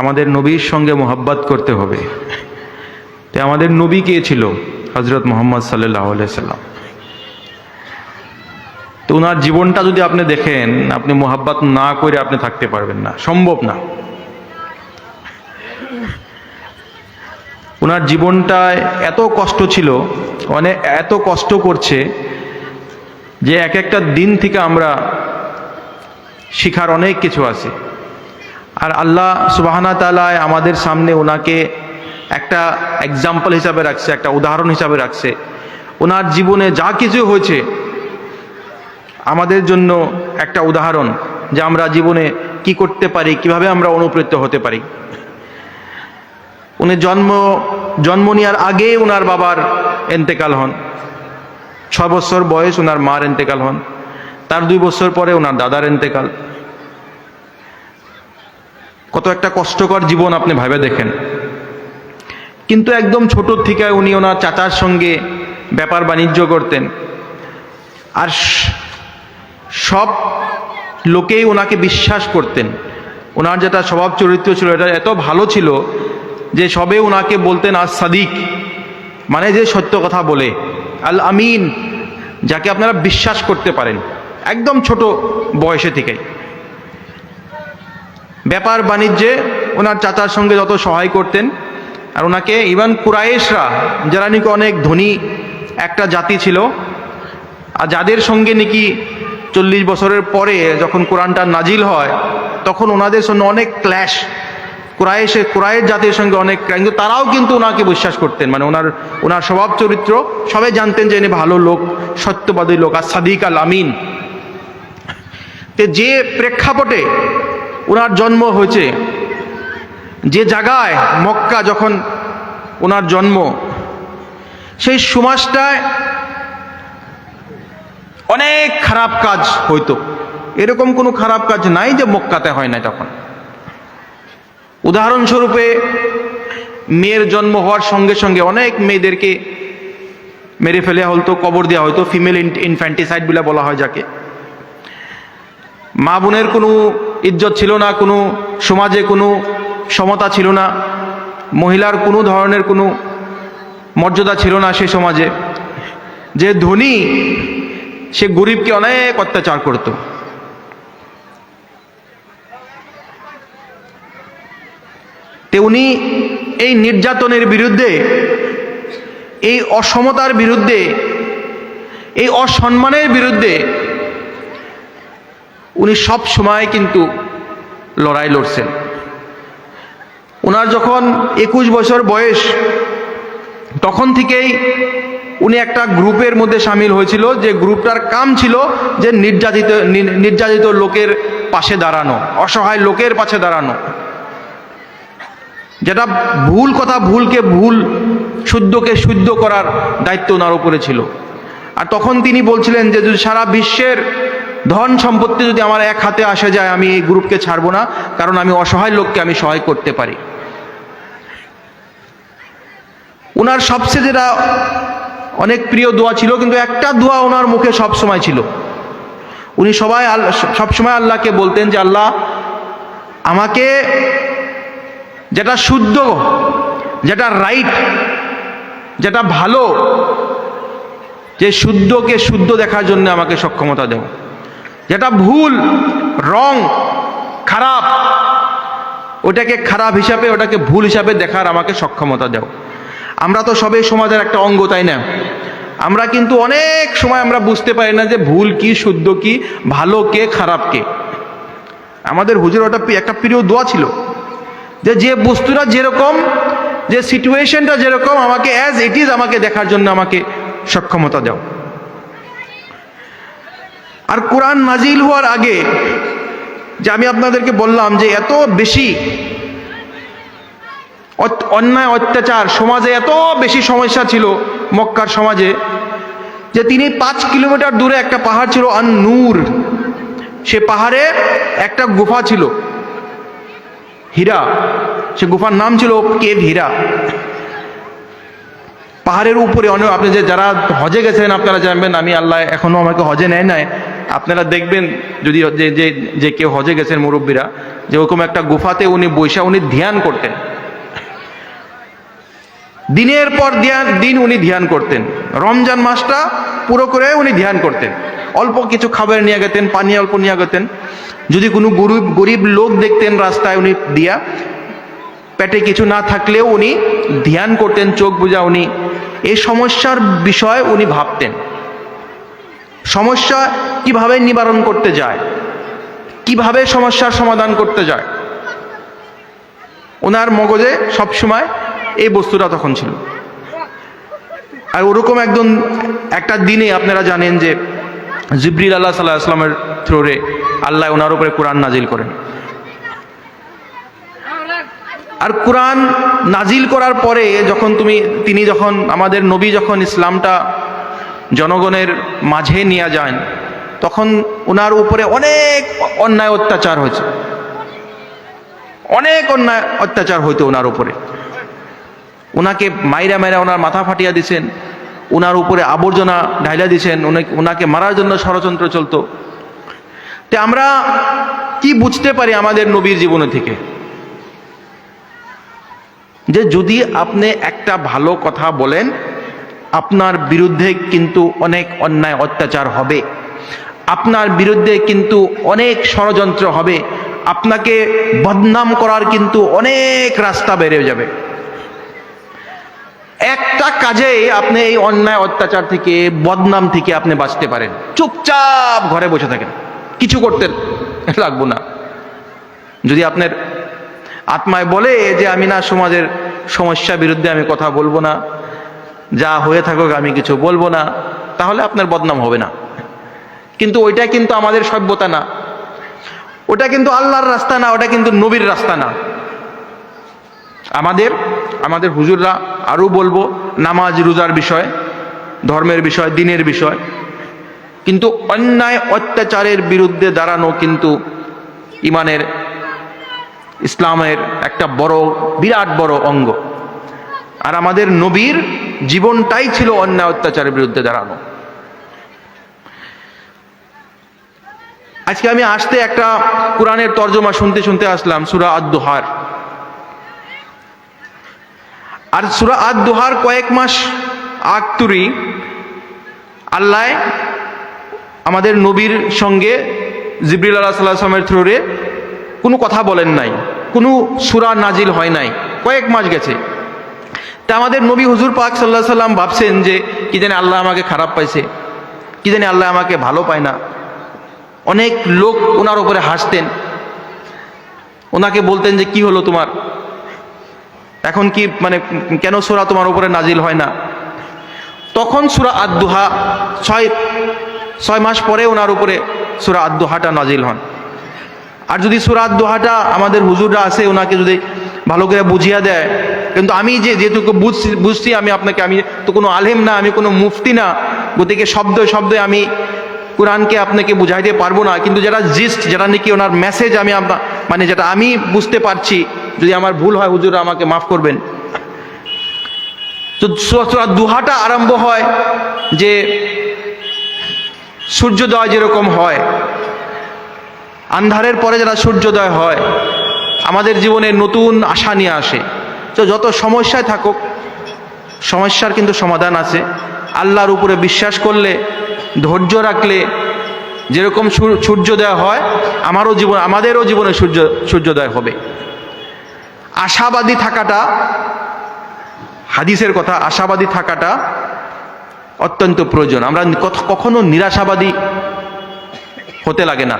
আমাদের নবীর সঙ্গে মোহাব্বত করতে হবে। তো আমাদের নবী কে ছিল? হযরত মুহাম্মদ সাল্লাল্লাহু আলাইহি সাল্লাম। তো ওনার জীবনটা যদি আপনি দেখেন, আপনি মোহাব্বত না করে আপনি থাকতে পারবেন না, সম্ভব না। ওনার জীবনটায় এত কষ্ট ছিল, মানে এত কষ্ট করছে যে এক একটা দিন থেকে আমরা শিখার অনেক কিছু আছে। আর আল্লাহ সুবহানাহু ওয়া তাআলা আমাদের সামনে ওনাকে একটা এক্সাম্পল হিসাবে রাখছে, একটা উদাহরণ হিসাবে রাখছে। ওনার জীবনে যা কিছু হয়েছে আমাদের জন্য একটা উদাহরণ, যে আমরা জীবনে কি করতে পারি, কিভাবে আমরা অনুপ্রেরিত হতে পারি। উনি জন্ম নেওয়ার আগে ওনার বাবার ইন্তেকাল হন। 6 বছর বয়স ওনার মার ইন্তেকাল হন। তার 2 বছর পরে ওনার দাদার ইন্তেকাল। কত একটা কষ্টকর জীবন আপনি ভাবে দেখেন। কিন্তু একদম ছোট থেকে উনি ওনার চাচার সঙ্গে ব্যাপার বাণিজ্য করতেন। আর সব লোকেই ওনাকে বিশ্বাস করতেন। ওনার যেটা স্বভাব চরিত্র ছিল, এটা এত ভালো ছিল যে সবে ওনাকে বলতেন আস সাদিক, মানে যে সত্য কথা বলে, আল আমিন, যাকে আপনারা বিশ্বাস করতে পারেন। একদম ছোট বয়সে থেকে ব্যাপার বাণিজ্যে ওনার চাচার সঙ্গে যত সহায় করতেন। আর ওনাকে ইভেন কুরাইশরা, যারা নাকি অনেক ধনী একটা জাতি ছিল, আর যাদের সঙ্গে নাকি 40 বছরের পরে যখন কোরআনটা নাজিল হয়, তখন ওনাদের সঙ্গে অনেক ক্ল্যাশ, কুরাইশ জাতির সঙ্গে অনেক, কিন্তু তারাও কিন্তু ওনাকে বিশ্বাস করতেন। মানে ওনার স্বভাব চরিত্র সবাই জানতেন যে ইনি ভালো লোক, সত্যবাদী লোক, আর সাদিক আল আমিন। যে প্রেক্ষাপটে ওনার জন্ম হয়েছে, যে জায়গায় মক্কা যখন ওনার জন্ম, সেই সমাজটায় অনেক খারাপ কাজ হইতো। এরকম কোনো খারাপ কাজ নাই যে মক্কাতে হয় না তখন। উদাহরণস্বরূপে মেয়ের জন্ম হওয়ার সঙ্গে সঙ্গে অনেক মেয়েদেরকে মেরে ফেলে হতো, কবর দেওয়া হতো, ফিমেল ইনফ্যান্টিসাইড বলে বলা হয় যাকে। মা বোনের কোনো ইজ্জত ছিল না, কোনো সমাজে কোনো সমতা ছিল না, মহিলার কোনো ধরনের কোনো মর্যাদা ছিল না সে সমাজে। যে ধনী সে গরিবকে অনেক অত্যাচার করত। তে উনি এই নির্যাতনের বিরুদ্ধে, এই অসমতার বিরুদ্ধে, এই অসম্মানের বিরুদ্ধে উনি সব সময় কিন্তু লড়াই লড়ছেন। ওনার যখন 21 বছর বয়স, তখন থেকেই উনি একটা গ্রুপের মধ্যে সামিল হয়েছিল, যে গ্রুপটার কাম ছিল যে নির্যাতিত লোকের পাশে দাঁড়ানো, অসহায় লোকের পাশে দাঁড়ানো। যেটা ভুল কথা, ভুলকে ভুল, শুদ্ধকে শুদ্ধ করার দায়িত্ব ওনার উপরে ছিল। আর তখন তিনি বলছিলেন যে যদি সারা বিশ্বের ধন সম্পত্তি যদি আমার এক হাতে আসে যায়, আমি এই গ্রুপকে ছাড়বো না, কারণ আমি অসহায় লোককে আমি সহায় করতে পারি। ওনার সবচেয়ে যেটা অনেক প্রিয় দোয়া ছিল, কিন্তু একটা দোয়া ওনার মুখে সব সময় ছিল। উনি সবসময় আল্লাহকে বলতেন যে আল্লাহ, আমাকে যেটা শুদ্ধ, যেটা রাইট, যেটা ভালো, যে শুদ্ধকে শুদ্ধ দেখার জন্য আমাকে সক্ষমতা দেও। যেটা ভুল, রং, খারাপ, ওটাকে খারাপ হিসাবে, ওটাকে ভুল হিসাবে দেখার আমাকে সক্ষমতা দাও। আমরা তো সবাই সমাজের একটা অঙ্গ, তাই না? আমরা কিন্তু অনেক সময় আমরা বুঝতে পারি না যে ভুল কি, শুদ্ধ কি, ভালো কে, খারাপ কে। আমাদের হুজুর ওটা একটা প্রিয় দোয়া ছিল যে বস্তুটা যেরকম, যে সিচুয়েশনটা যেরকম, আমাকে অ্যাজ ইট ইজ আমাকে দেখার জন্য আমাকে সক্ষমতা দাও। আর কোরআন নাজিল হওয়ার আগে, যে আমি আপনাদেরকে বললাম যে এত বেশি অন্যায় অত্যাচার সমাজে, এত বেশি সমস্যা ছিল মক্কার সমাজে, যে তিনি 5 কিলোমিটার দূরে একটা পাহাড় ছিল আন-নূর, সে পাহাড়ে একটা গুফা ছিল, হীরা, সে গুফার নাম ছিল কেভ হীরা। পাহাড়ের উপরে অনেক, আপনি যে যারা হজে গেছেন আপনারা জানবেন, আমি আল্লাহ এখনো আমাকে হজে নেয় নাই, আপনারা দেখবেন যদি যে যে যে কেউ হজে গেছেন মুরব্বীরা, যে ওরকম একটা গুফাতে উনি বৈশা উনি ধ্যান করতেন, দিনের পর দিন উনি ধ্যান করতেন। রমজান মাসটা পুরো করে উনি ধ্যান করতেন। অল্প কিছু খাবার নিয়ে গেতেন, পানি অল্প নিয়ে গেতেন। যদি কোনো গরিব লোক দেখতেন রাস্তায়, উনি দিয়া পেটে কিছু না থাকলেও উনি ধ্যান করতেন, চোখ বুজা উনি এই সমস্যার বিষয় উনি ভাবতেন। সমস্যা কিভাবে নিবারণ করতে যায়, কিভাবে সমস্যার সমাধান করতে যায়, ওনার মগজে সবসময় এই বস্তুটা তখন ছিল। আর ওরকম একটা দিনে আপনারা জানেন যে জিবরিল আল্লাহ সাল্লাল্লাহু আলাইহি ওয়াসাল্লামের থ্রুরে আল্লাহ ওনার উপরে কোরআন নাজিল করেন। আর কোরআন নাজিল করার পরে তিনি যখন আমাদের নবী যখন ইসলামটা জনগণের মাঝে নিয়ে যান, তখন ওনার উপরে অনেক অন্যায় অত্যাচার হয়েছে, অনেক অন্যায় অত্যাচার হইতো ওনার উপরে। ওনাকে মাইরা ওনার মাথা ফাটিয়া দিছেন, ওনার উপরে আবর্জনা ঢাইলা দিছেন, ওনাকে মারার জন্য ষড়যন্ত্র চলতো। তো আমরা কি বুঝতে পারি আমাদের নবীর জীবন থেকে, যে যদি আপনি একটা ভালো কথা বলেন, আপনার বিরুদ্ধে কিন্তু অনেক অন্যায় অত্যাচার হবে, আপনার বিরুদ্ধে কিন্তু অনেক ষড়যন্ত্র হবে, আপনাকে বদনাম করার কিন্তু অনেক রাস্তা বেড়ে যাবে। একটা কাজেই আপনি এই অন্যায় অত্যাচার থেকে, বদনাম থেকে আপনি বাঁচতে পারেন। চুপচাপ ঘরে বসে থাকেন, কিছু করতে লাগবো না। যদি আপনার আত্মায় বলে যে আমি না সমাজের সমস্যার বিরুদ্ধে আমি কথা বলবো না, যা হয়ে থাকুক আমি কিছু বলবো না, তাহলে আপনার বদনাম হবে না। কিন্তু ওইটা কিন্তু আমাদের সভ্যতা না, ওটা কিন্তু আল্লাহর রাস্তা না, ওটা কিন্তু নবীর রাস্তা না। আমাদের হুজুররা আরো বলবো নামাজ রোজার বিষয়, ধর্মের বিষয়, দিনের বিষয়, কিন্তু অন্যায় অত্যাচারের বিরুদ্ধে দাঁড়ানো কিন্তু ইমানের, ইসলামের একটা বিরাট বড় অঙ্গ। আর আমাদের নবীর জীবনটাই ছিল অন্যায় অত্যাচারের বিরুদ্ধে দাঁড়ানো। আজকে আমি আসতে একটা কোরআনের তর্জমা শুনতে আসলাম সূরা আদ-দুহার। আর সূরা আদ-দুহার কয়েক মাস আগতুরি আল্লাহ আমাদের নবীর সঙ্গে জিবরিল আলাইহিস সালামের থ্রুরে কোনো কথা বলেন নাই, কোনো সূরা নাজিল হয় নাই, কয়েক মাস গেছে। তা আমাদের নবী হুজুর পাক সাল্লাল্লাহু আলাইহি সাল্লাম ভাবছেন যে কি জানি আল্লাহ আমাকে খারাপ পাইছে, কি জানি আল্লাহ আমাকে ভালো পায় না। অনেক লোক ওনার উপরে হাসতেন, ওনাকে বলতেন যে কি হলো তোমার, এখন কি কেন সূরা তোমার উপরে নাজিল হয় না। তখন সূরা আদ-দুহা 6 মাস পরে ওনার উপরে সূরা আদ-দুহাটা নাজিল হন। আর যদি সূরা আদ-দুহাটা আমাদের হুজুররা আছে, ওনাকে যদি ভালো করে বুঝিয়ে দেয়, কিন্তু আমি যেটুকু বুঝছি আমি তো কোনো আলেম না, আমি কোনো মুফতি না, গতিকে শব্দে আমি কোরআনকে আপনাকে বুঝাইতে পারবো না। কিন্তু যেটা নাকি ওনার মেসেজ আমি যেটা আমি বুঝতে পারছি, যদি আমার ভুল হয় হুজুর আমাকে মাফ করবেন। তো সূরা দুহাটা আরম্ভ হয় যে সূর্যোদয় যেরকম হয়, আন্ধারের পরে যারা সূর্যোদয় হয়, আমাদের জীবনে নতুন আশা নিয়ে আসে। তো যত সমস্যায় থাকুক, সমস্যার কিন্তু সমাধান আছে। আল্লাহর উপরে বিশ্বাস করলে, ধৈর্য রাখলে যেরকম সূর্যোদয় হয়, আমাদেরও জীবনে সূর্যোদয় হবে। আশাবাদী থাকাটা, হাদিসের কথা, আশাবাদী থাকাটা অত্যন্ত প্রয়োজন। আমরা কখনো নিরাশাবাদী হতে লাগে না।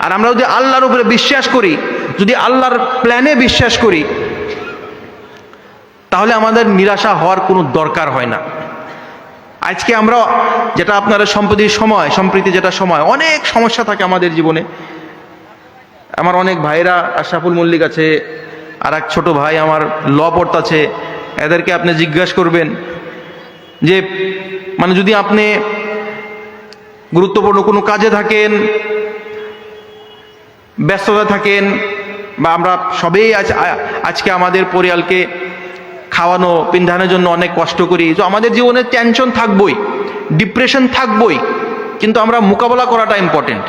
আর আমরা যদি আল্লাহর উপরে বিশ্বাস করি, যদি আল্লাহর প্ল্যানে বিশ্বাস করি, তাহলে আমাদের নিরাশা হওয়ার কোনো দরকার হয় না। আজকে আমরা যেটা আপনারা সম্প্রীতি যেটা সময়, অনেক সমস্যা থাকে আমাদের জীবনে। আমার অনেক ভাইরা, আশরাফুল মল্লিক আছে, আর এক ছোট ভাই আমার ল পড়তাছে, এদেরকে আপনি জিজ্ঞাসা করবেন যে যদি আপনি গুরুত্বপূর্ণ কোনো কাজে থাকেন, ব্যস্ততা থাকেন, বা আমরা সবেই আজকে আমাদের পরিয়ালকে খাওয়ানো পিন্ধানোর জন্য অনেক কষ্ট করি, তো আমাদের জীবনে টেনশন থাকবই, ডিপ্রেশন থাকবই। কিন্তু আমরা মোকাবেলা করাটা ইম্পর্টেন্ট।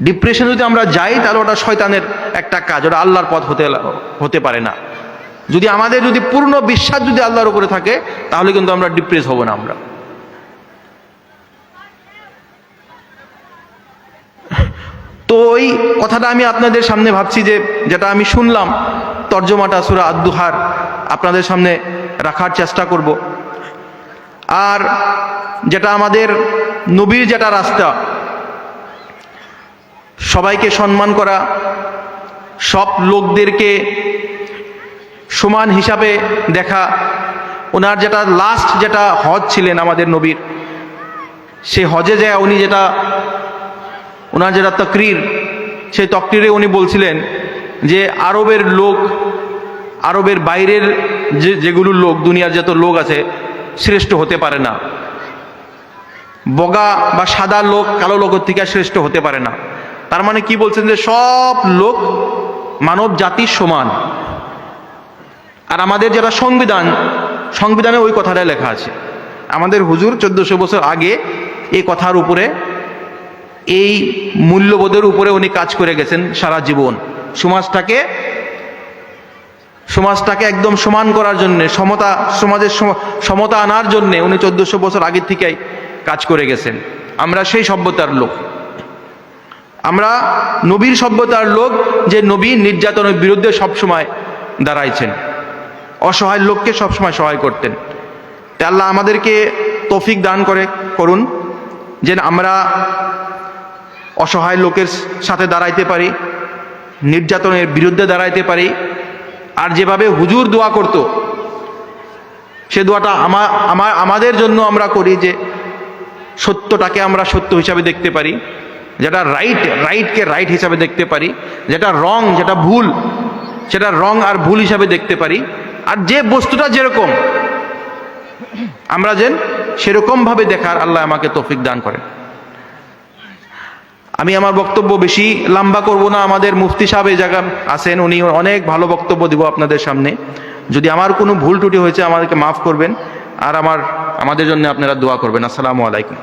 ডিপ্রেশন যদি আমরা যাই তাহলে ওটা শয়তানের একটা কাজ, ওটা আল্লাহর পথ হতে পারে না। যদি আমাদের যদি পূর্ণ বিশ্বাস যদি আল্লাহর উপরে থাকে তাহলে কিন্তু আমরা ডিপ্রেস হব না। আমরা তো ওই কথাটা আমি আপনাদের সামনে ভাবছি যে যেটা আমি শুনলাম তর্জমাটা সূরা আদ-দুহার আপনাদের সামনে রাখার চেষ্টা করব। আর যেটা আমাদের নবীর যেটা রাস্তা, সবাইকে সম্মান করা, সব লোকদেরকে সমান হিসাবে দেখা, ওনার যেটা লাস্ট যেটা হজ ছিলেন আমাদের নবীর, সে হজে যায় উনি যেটা ওনার যেটা তকরির, সেই তকরিরে উনি বলছিলেন যে আরবের লোক, আরবের বাইরের যেগুলো লোক, দুনিয়ার যত লোক আছে শ্রেষ্ঠ হতে পারে না। বগা বা সাদা লোক কালো লোকের থেকে শ্রেষ্ঠ হতে পারে না। তার মানে কি বলছেন যে সব লোক মানব জাতির সমান। আর আমাদের যেটা সংবিধানে ওই কথাটাই লেখা আছে। আমাদের হুজুর 1400 বছর আগে এই কথার উপরে, এই মূল্যবোধের উপরে উনি কাজ করে গেছেন সারা জীবন। সমাজটাকে একদম সমান করার জন্য, সমাজের সমতা আনার জন্য উনি 1400 বছর আগের থেকেই কাজ করে গেছেন। আমরা সেই সভ্যতার লোক, আমরা নবীর সভ্যতার লোক, যে নবী নির্যাতনের বিরুদ্ধে সবসময় দাঁড়াইছেন, অসহায় লোককে সবসময় সহায় করতেন। তাই আল্লাহ আমাদেরকে তৌফিক দান করুন যে আমরা অসহায় লোকের সাথে দাঁড়াইতে পারি, নির্যাতনের বিরুদ্ধে দাঁড়াইতে পারি। আর যেভাবে হুজুর দোয়া করত, সে দোয়াটা আমাদের জন্য আমরা করি, যে সত্যটাকে আমরা সত্য হিসাবে দেখতে পারি, যেটা রাইটকে রাইট হিসাবে দেখতে পারি, যেটা রং যেটা ভুল সেটা রং আর ভুল হিসাবে দেখতে পারি। আর যে বস্তুটা যেরকম আমরা যেন সেরকমভাবে দেখার আল্লাহ আমাকে তৌফিক দান করেন। আমি আমার বক্তব্য বেশি লম্বা করব না। আমাদের মুফতি সাহেব এই জায়গা আছেন, উনি অনেক ভালো বক্তব্য দিব আপনাদের সামনে। যদি আমার কোনো ভুল ত্রুটি হয়েছে আমাদেরকে মাফ করবেন, আর আমাদের জন্য আপনারা দোয়া করবেন। আসসালামু আলাইকুম।